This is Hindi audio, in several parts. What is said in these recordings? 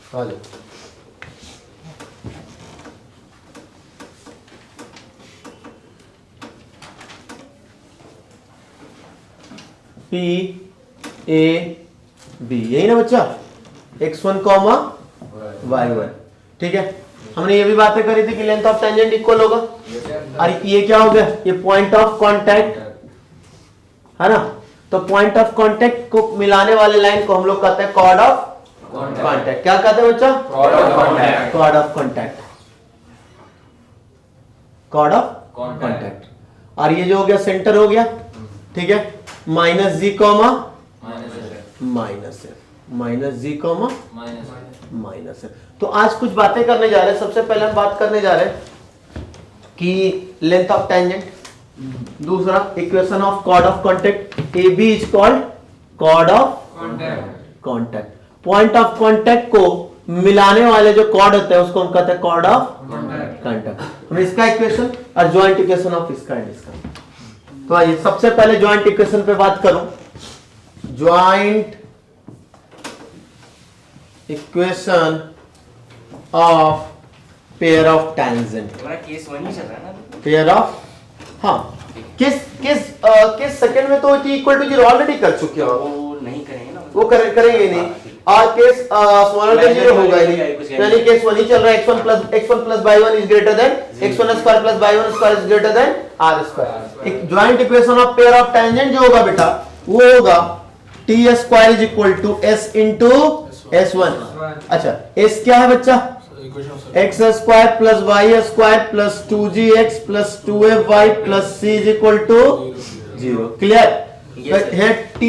आ जाओ। P A B यही ना बच्चा, x1 कॉमा y1। ठीक है, हमने ये भी बातें करी थी कि लेंथ ऑफ टेंजेंट इक्वल होगा। और ये क्या हो गया, ये पॉइंट ऑफ कांटेक्ट है ना। तो पॉइंट ऑफ कांटेक्ट को मिलाने वाले लाइन को हम लोग कहते हैं कॉर्ड ऑफ कांटेक्ट। क्या कहते हैं बच्चा? Chord of contact. Chord of contact, chord of contact. और ये जो हो गया सेंटर हो गया, ठीक है, माइनस जी कॉमा माइनस एफ, माइनस जी कॉमा माइनस एफ। तो आज कुछ बातें करने जा रहे हैं। सबसे पहले हम बात करने जा रहे हैं कि लेंथ ऑफ टेंजेंट, दूसरा equation of chord of contact. A B is called chord of contact. Point of contact को मिलाने वाले जो कॉर्ड होते हैं उसको हम कहते हैं कॉर्ड ऑफ कांटेक्ट। हम इसका इक्वेशन और ज्वाइंट इक्वेशन ऑफ इसका एंड इसका। तो आइए सबसे पहले ज्वाइंट इक्वेशन पे बात करूं। Joint equation of pair of tangent. Case 1 ही चल रहा है ना, पेयर ऑफ, हाँ, किस सेकंड में तो इक्वल टू जीरो ऑलरेडी कर चुके हो। वो नहीं करेंगे ना, वो करेंगे नहीं। और केस स्मॉलर देन जीरो होगा ही नहीं, यानी केस 1 ही चल रहा है। x1 plus y1 is greater than x1 square plus y1 square is greater than r square। एक joint equation of pair of tangent जो होगा बेटा वो होगा t square is equal to s into s1। अच्छा, s क्या है बच्चा? x square plus y square plus 2gx plus 2fy plus c is equal to 0। Clear? है t,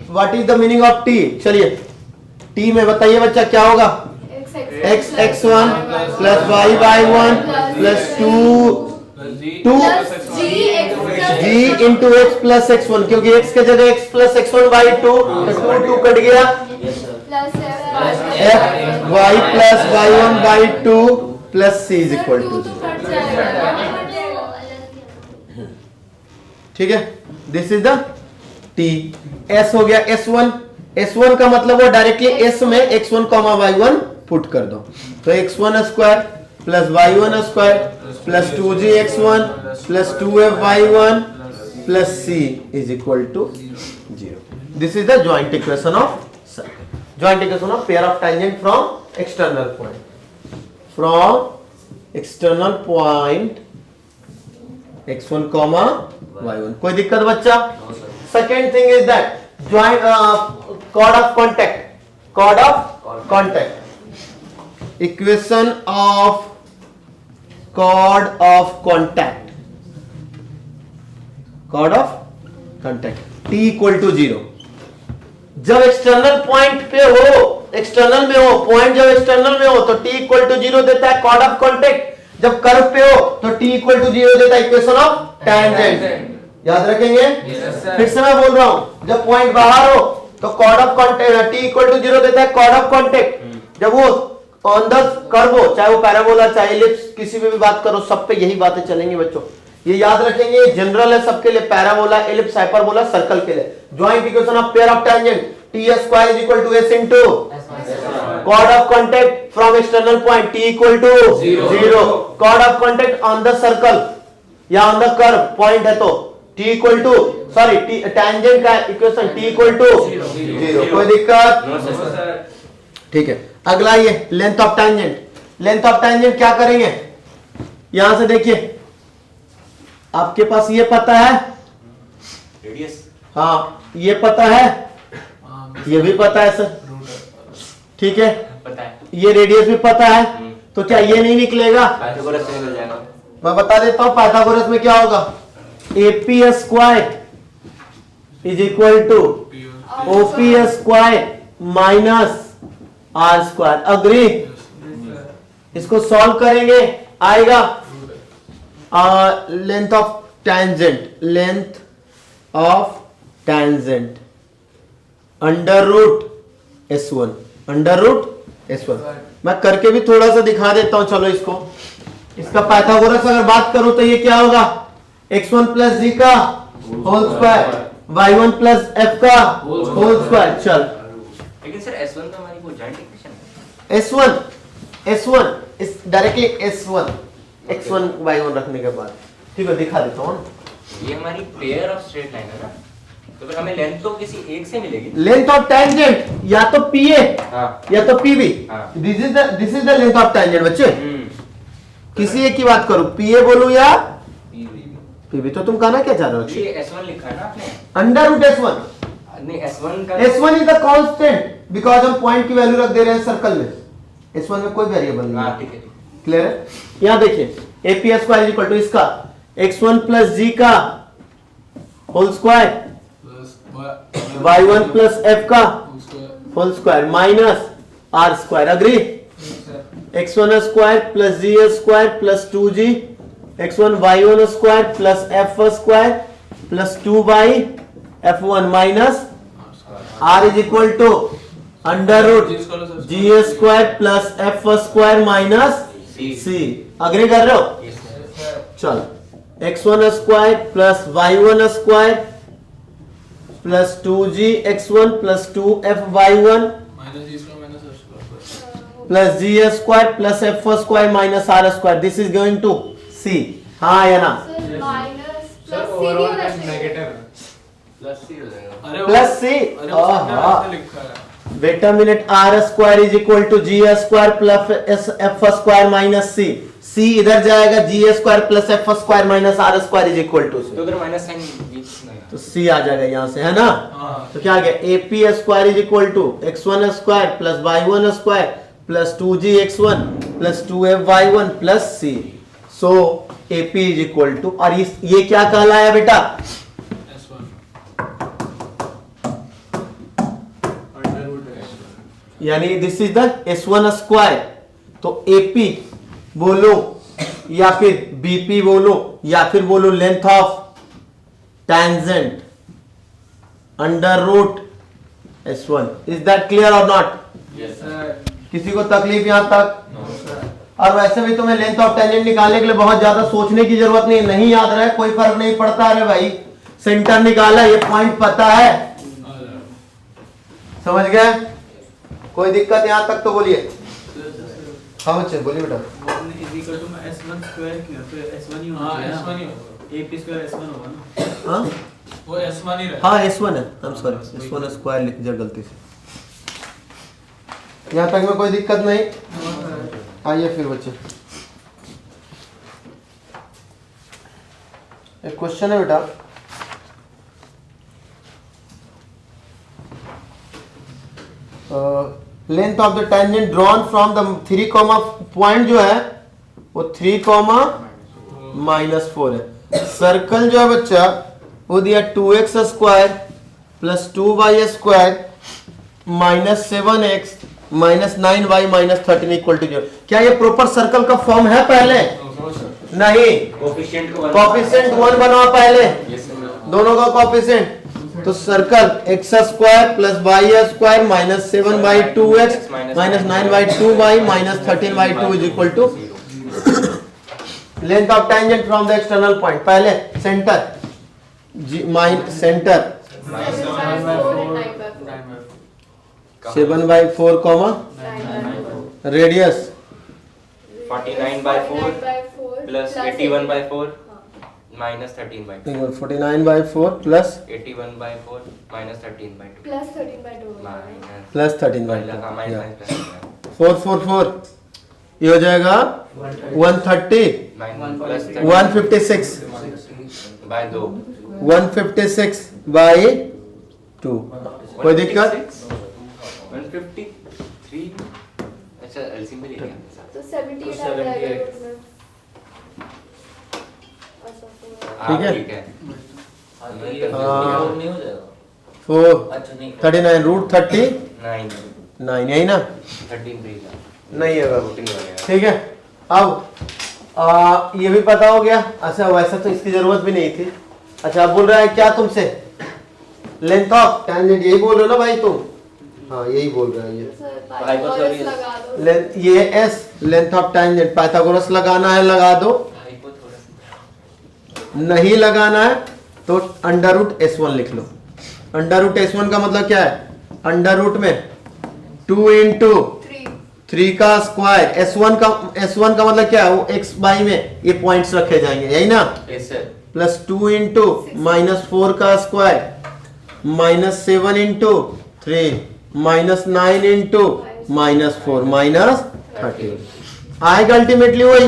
what is the meaning of t? चलिए t में बताइए बच्चा क्या होगा? x x1 plus y y1 plus 2 g into x plus x1, क्योंकि x के जगह x plus x1 y2, तो 2 कट गया, f y plus y1 y2 plus c is equal to 0। ठीक है, this is the t। s हो गया s1। s1 का मतलब वो डायरेक्टली s में x1 y1 पुट कर दो, तो x1 square plus y1 square plus 2gx1 plus 2fy1 plus c is equal to 0। This is the joint equation of circle, joint equation of pair of tangent from external point, from external point x1 y1। कोई दिक्कत बच्चा? Second thing is that joint chord of contact, chord of contact, equation of chord of contact, chord of contact t equal to 0। जब एक्सटर्नल पॉइंट पे हो, एक्सटर्नल में हो, पॉइंट जब एक्सटर्नल में हो तो t equal to 0 देता है chord of contact। जब कर्व पे हो तो t equal to 0 देता है इक्वेशन ऑफ टेंजेंट। याद रखेंगे? फिर से मैं बोल रहा हूं, जब पॉइंट बाहर हो तो chord of contact t equal to 0 देता है कॉर्ड ऑफ कांटेक्ट। जब वो ऑन द कर्व हो, चाहे वो पैराबोला चाहे एलिप्स, किसी में भी बात करो, सब पे यही बातें चलेंगी बच्चों। ये याद रखेंगे, जनरल है सबके लिए, पैराबोला एलिप्स हाइपरबोला सर्कल के लिए। Joint equation of pair of tangent t square is equal to s into chord of contact from external point t equal to 0। Chord of contact on the circle या ऑन द कर्व पॉइंट है तो t equal to, sorry tangent का इक्वेशन t इक्वल टू 0। कोई दिक्कत? ठीक है, अगला ये length of tangent. Length of tangent क्या करेंगे? यहां से देखिए, आपके पास ये पता है रेडियस, हाँ ये पता है, ये भी पता है सर, ठीक है, पता है, ये रेडियस भी पता है, तो क्या ये नहीं निकलेगा? पाइथागोरस से निकल जाएगा। मैं बता देता हूं, पाइथागोरस में क्या होगा? AP square is equal to OP square minus R square. Agree? इसको सॉल्व करेंगे, आएगा length of tangent, length of tangent under root S1, under root S1। मैं करके भी थोड़ा सा दिखा देता हूं, चलो इसको। इसका पाइथागोरस अगर बात करूं तो ये क्या होगा? x1 प्लस जी का whole square, y1 plus f का होल स्क्वायर। चल, लेकिन सर S1 तो हमारी वो जॉइंट इक्वेशन है। S1 इस डायरेक्टली S1 X1 Y1 रखने के बाद, ठीक है दिखा देता हूँ। ये हमारी पेयर ऑफ स्ट्रेट लाइन है ना, तो फिर हमें लेंथ तो किसी एक से मिलेगी। लेंथ ऑफ टैंजेंट या तो PA हाँ या तो PB, हाँ। This is the length of tangent बच्चे। किसी एक की बात करूं, PA बोलूं या PB, तो तुम कहना क्या चाह रहे हो? ये S1 लिखा है ना आपने? अंडर रूट S1, नहीं S1 का S1 is the constant because हम पॉइंट की वैल्यू रख दे रहे हैं सर्कल में। S1 में कोई वेरिएबल नहीं हाँ है, ठीक है। क्लियर है? यहां देखिए AP स्क्वायर इक्वल टू इसका X1 प्लस G का whole square Y1 plus F का whole square minus R square, agree? X1 square plus G square plus 2G X1 Y1 square plus F square plus 2y F1 minus R is equal to under root G square plus F square minus C, agree कर रहे हो? चल X1 square plus Y1 square plus 2G X1 plus 2F Y1 plus G square plus F square minus R square, this is going to C। हाँ या ना? माइनस प्लस सी नहीं होना चाहिए। प्लस C हो जाएगा। Plus C, wait a minute, R square is equal to G square plus F square minus C, C इधर जाएगा, G square plus F square minus R square is equal to तो उधर माइनस साइन बीच में तो C आ जाएगा यहाँ से, है ना? तो क्या आ गया? AP square is equal to X1 square plus Y1 square plus 2G X1 plus 2F Y1 plus C, so AP is equal to, और ये क्या कहलाया बेटा? यानी this is the S1 square, तो AP बोलो या फिर BP बोलो या फिर बोलो length of tangent under root S1, is that clear और नॉट? किसी को तकलीफ यहां तक? और वैसे भी तुम्हें लेंथ ऑफ टैंजेंट निकालने के लिए बहुत ज्यादा सोचने की जरूरत नहीं याद रहे कोई फर्क नहीं पड़ता। अरे भाई सेंटर निकाला, ये पॉइंट पता है, समझ गए? कोई दिक्कत यहां तक तो बोलिए। हाँ बच्चे बोलिए बेटा। हाँ S1 है, I'm sorry, S1 स्क्वायर लिख दिया गलती से। यहाँ तक में कोई दिक्कत नहीं? आइए फिर बच्चे, एक क्वेश्चन है बेटा, length of the tangent drawn from the 3 comma point जो है वो 3 कॉमा -4 है। सर्कल जो है बच्चा वो दिया 2x square plus 2y square minus 7x minus 9y minus 13 equal to 0। क्या ये प्रॉपर सर्कल का फॉर्म है? पहले नहीं, कोफिशिएंट 1 बनाओ पहले, दोनों का कोफिशिएंट। तो circle x square plus y square minus 7y2x minus 9y2y minus 13y2 is equal to length of tangent from the external point. पहले centre centre 7/4 comma radius 49/4 plus 81/4 minus 13/2 49/4 plus 81/4 minus 13/2 plus 13/2 minus plus 13/2 हाँ माइनस 444 ये हो जाएगा 130 प्लस 156 बाय 2 156/2। कोई दिक्कत? 153 अच्छा एलसीएम भी लिया तो 78 आ जाएगा उसमें। ठीक है? ठीक है नहीं हो जाएगा। 39 रूट 39 9 यही ना? 13 3 नहीं है बाबू, रूटिंग वगैरह ठीक है। अब ये भी पता हो गया। अच्छा वैसा तो इसकी जरूरत भी नहीं थी। अच्छा अब बोल रहा है क्या तुमसे? लेंथ ऑफ टैंजेंट यही बोल रहे हो ना भाई तुम? हाँ यही बोल रहा है ये। पाइथागोरस लगा दो। लेंथ ये S length of tangent Pythagoras लगाना है लगा दो, नहीं लगाना है तो अंडर रूट S1 लिख लो। अंडर रूट S1 का मतलब क्या है? अंडर रूट में 2 into 3 3 का स्क्वायर S1 का मतलब क्या है, वो x बाई में ये पॉइंट्स रखे जाएंगे, यही ना, यस सर प्लस 2 इंटू -4 का स्क्वायर -7 इंटू 3 -9 इंटू -4 -13 आएगा अल्टीमेटली वही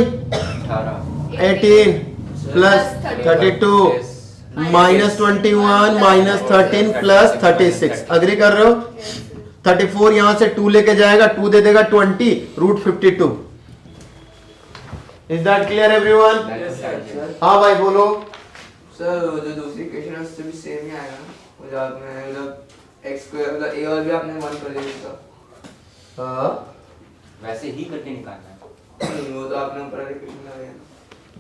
18 प्लस 32 -21 -13 प्लस 36। अग्री कर रहे हो? 34 यहां से 2 लेके जाएगा, 2 दे देगा 20 √52। Is that clear everyone? हाँ भाई बोलो। सर वो जो दूसरी इक्वेशन है उससे भी सेम ही आएगा ना, वो जो आपने मतलब x स्क्वायर मतलब a और b आपने 1 कर दिया था। हाँ वैसे ही करके निकालना है। नहीं, वो तो आपने ऊपर वाली इक्वेशन लगाया ना।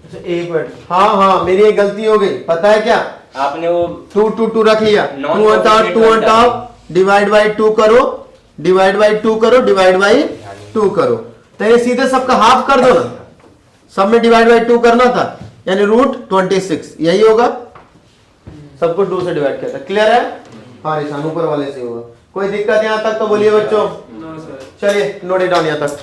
अच्छा एक मिनट, हाँ हाँ मेरी एक गलती हो गई, पता है क्या, आपने वो 2 रख लिया, 2 हटाओ, 2 Non-coefficient हटाओ, डिवाइड बाई 2 करो, डिवाइड बाई 2 करो, डिवाइड बाई 2 करो, तो ये सीधे सबका हाफ कर दो ना, सब में डिवाइड बाई 2 करना था, यानी √26 यही होगा, सब कुछ 2 से डिवाइड किया था। क्लियर है? हाँ निशान ऊपर वाले से होगा। कोई दिक्कत यहाँ तक तो बोलिए बच्चों। No sir. चलिए नोट इट डाउन यहाँ तक।